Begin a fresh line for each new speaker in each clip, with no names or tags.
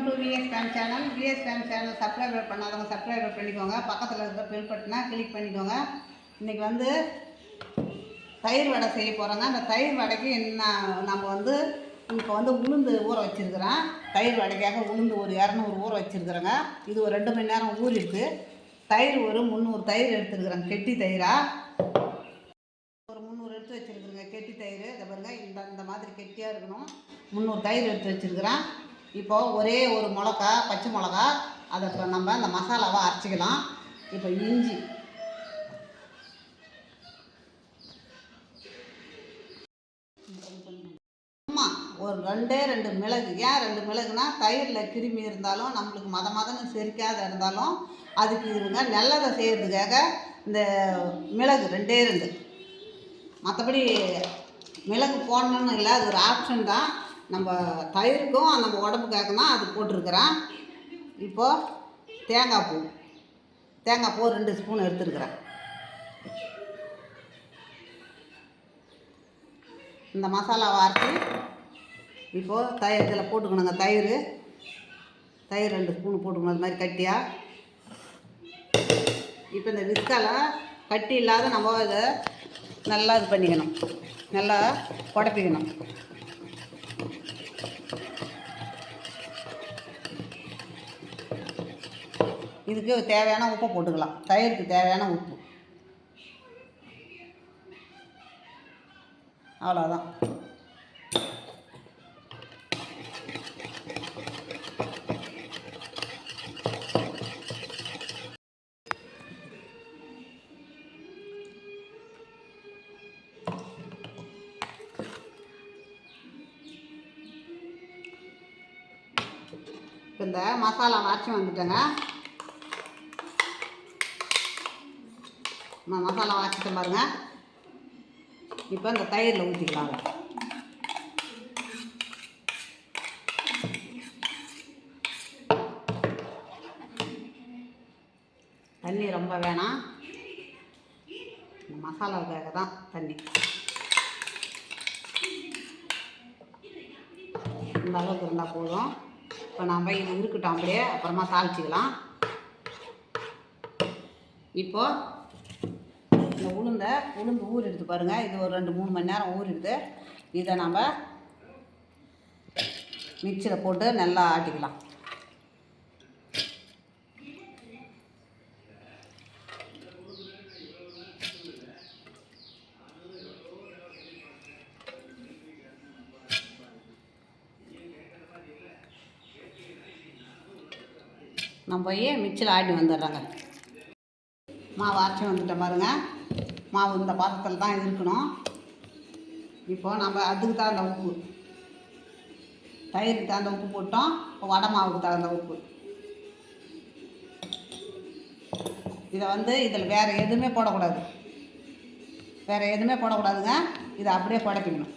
Welcome to VS Fame channel. VS Fame channel subscriber பண்ணாதவங்க subscriber பண்ணிக்கோங்க. பக்கத்தில் இருக்கிற பெல் பட்டனை கிளிக் பண்ணிக்கோங்க. இன்றைக்கி வந்து தயிர் வடை செய்ய போகிறோங்க. அந்த தயிர் வடைக்கு என்ன நம்ம வந்து இப்போ வந்து உளுந்து ஊற வச்சுருக்கிறேன். தயிர் வடைக்காக உளுந்து ஒரு 200 ஊற வச்சுருக்குறேங்க. இது ஒரு 2 மணி நேரம் ஊறிருக்கு. தயிர் ஒரு 300 தயிர் எடுத்துருக்குறேங்க. கெட்டி தயிராக ஒரு 300 எடுத்து வச்சுருக்குறேங்க. கெட்டி தயிர் இதை பாருங்க, இந்த மாதிரி கெட்டியாக இருக்கணும். 300 தயிர் எடுத்து வச்சுருக்குறேன். இப்போது ஒரே ஒரு மிளகா, பச்சை மிளகா, அதை இப்போ நம்ம அந்த மசாலாவை அரைச்சிக்கலாம். இப்போ இஞ்சி, ஆமாம், ஒரு 2 மிளகு. ஏன் 2 மிளகுனா, தயிரில் கிருமி இருந்தாலும் நம்மளுக்கு மதன்னு செரிக்காத இருந்தாலும் அதுக்கு இதுங்க நல்லதை செய்கிறதுக்காக இந்த மிளகு 2. மற்றபடி மிளகு போடணுன்னு இல்லை, அது ஒரு ஆப்ஷன் தான். நம்ம தயிருக்கும் நம்ம உடம்புக்காக தான் அது போட்டிருக்கிறேன். இப்போது தேங்காய் பூ 2 ஸ்பூன் எடுத்துருக்குறேன். இந்த மசாலாவை அரைச்சி இப்போது இதில் போட்டுக்கணுங்க. தயிர் 2 ஸ்பூன் போட்டுக்கணும், அது மாதிரி கட்டியாக. இப்போ இந்த விஸ்கால கட்டி இல்லாத நம்ம இதை நல்லா இது பண்ணிக்கணும், நல்லா குழப்பிக்கணும். இதுக்கு தேவையான உப்பை போட்டுக்கலாம். தயிருக்கு தேவையான உப்பு, அவ்வளோதான். இப்போ இந்த மசாலா அரைச்சி வந்துட்டேங்க. மசாலா அரைச்சிட்டு பாருங்க. இப்போ இந்த தயிரில் ஊற்றிக்கலாங்க. தண்ணி ரொம்ப வேணாம், இந்த மசாலாவுக்காக தான் தண்ணி. இந்த அளவுக்கு இருந்தால் போதும். இப்போ நம்ம இது இருக்கட்டும், அப்படியே அப்புறமா தாளிச்சிக்கலாம். இப்போது இந்த உளுந்து ஊறிடுது பாருங்கள். இது ஒரு 2-3 மணி நேரம் ஊறிடுது. இதை நம்ம மிக்சியில் போட்டு நல்லா ஆட்டிக்கலாம். நம்ம போய் மிக்சியில் ஆட்டி வந்துடுறாங்க. மாவு அரைச்சி வந்துட்டேன் பாருங்கள். மாவு இந்த பாத்திரத்தில் தான் இருக்கணும். இப்போ நம்ம அதுக்கு தகுந்த உப்பு, தயிருக்கு தகுந்த உப்பு போட்டோம். இப்போ வடை மாவுக்கு தகுந்த உப்பு. இதை வந்து இதில் வேறு எதுவுமே போடக்கூடாதுங்க. இதை அப்படியே குழப்பிக்கணும்.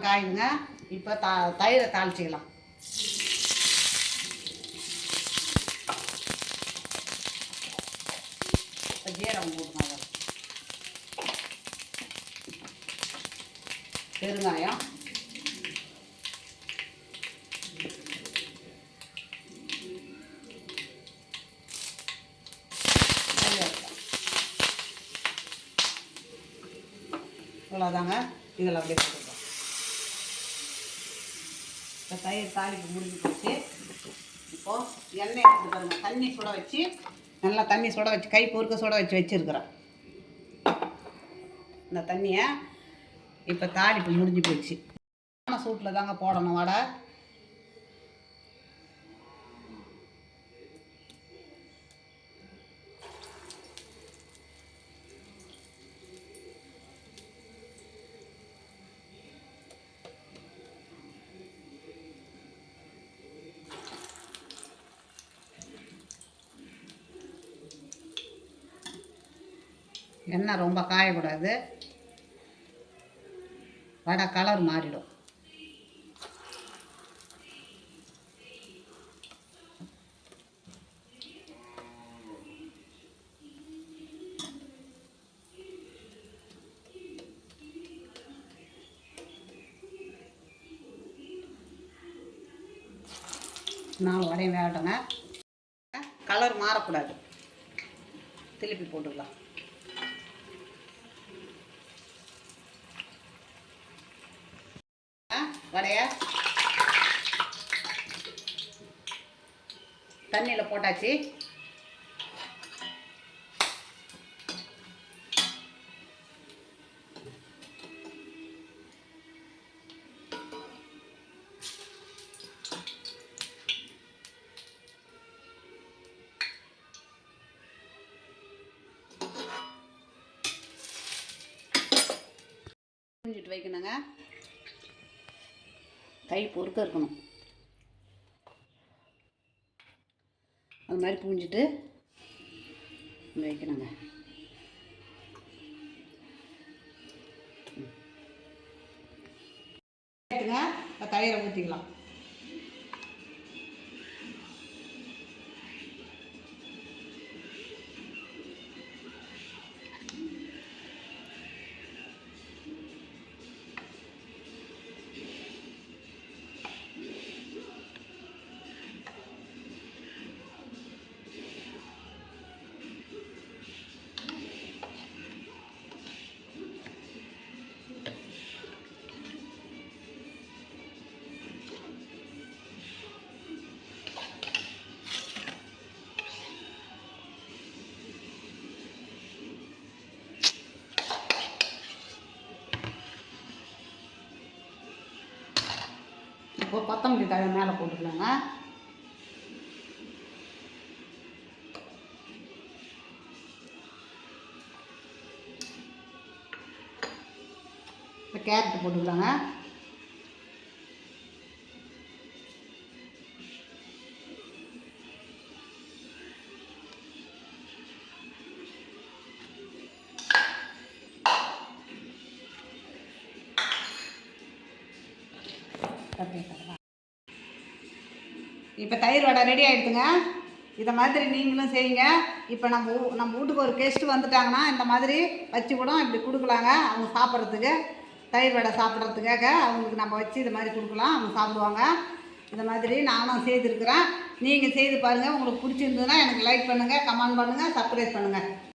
காயுங்க. இப்போ தயிரை தாளிச்சிக்கலாம். ஜீரகம் போட்டுக்கோங்க, பெருங்காயம், இவ்வளோதாங்க. இதில் அப்படியே போட்டுக்கலாம். இப்போ தயிர் தாளிப்பு முடிஞ்சு போச்சு. இப்போது எண்ணெய் எடுத்து பாருங்கள். தண்ணி சுட வச்சு, நல்லா தண்ணி சுட வச்சு, கை பொறுக்க சுட வச்சுருக்குறேன். இந்த தண்ணியை இப்போ தாளிப்பு முடிஞ்சு போச்சு. சூட்டில் தாங்க போடணும் வடை. எண்ணெய் ரொம்ப காயக்கூடாது, வடை கலர் மாறிடும். 4 வடையும் வேகட்டுங்க. கலர் மாறக்கூடாது. திருப்பி போட்டுக்கலாம். வடையை தண்ணியில் போட்டாச்சு. பூஞ்சிட்டு வைக்கணுங்க. கை பொறுக்க இருக்கணும். அது மாதிரி பூஞ்சிட்டு வைக்கணுங்க. தயிரை ஊற்றிக்கலாம். இப்போ கொத்தமல்லி தழை மேலே போட்டுக்கலாங்க. இப்போ கேரட் போட்டுக்கலாங்க. இப்போ தயிர் வடை ரெடி ஆகிடுதுங்க. இதை மாதிரி நீங்களும் செய்யுங்க. இப்போ நம்ம வீட்டுக்கு ஒரு கெஸ்ட்டு வந்துட்டாங்கன்னா இந்த மாதிரி வச்சு கூட இப்படி கொடுக்கலாங்க. அவங்க சாப்பிட்றதுக்கு, தயிர் வடை சாப்பிட்றதுக்காக அவங்களுக்கு நம்ம வச்சு இது மாதிரி கொடுக்கலாம். அவங்க சாப்பிடுவாங்க. இந்த மாதிரி நானும் செய்திருக்கிறேன். நீங்கள் செய்து பாருங்கள். உங்களுக்கு பிடிச்சிருந்ததுன்னா எனக்கு லைக் பண்ணுங்கள், கமெண்ட் பண்ணுங்கள், சப்ஸ்கிரைப் பண்ணுங்கள்.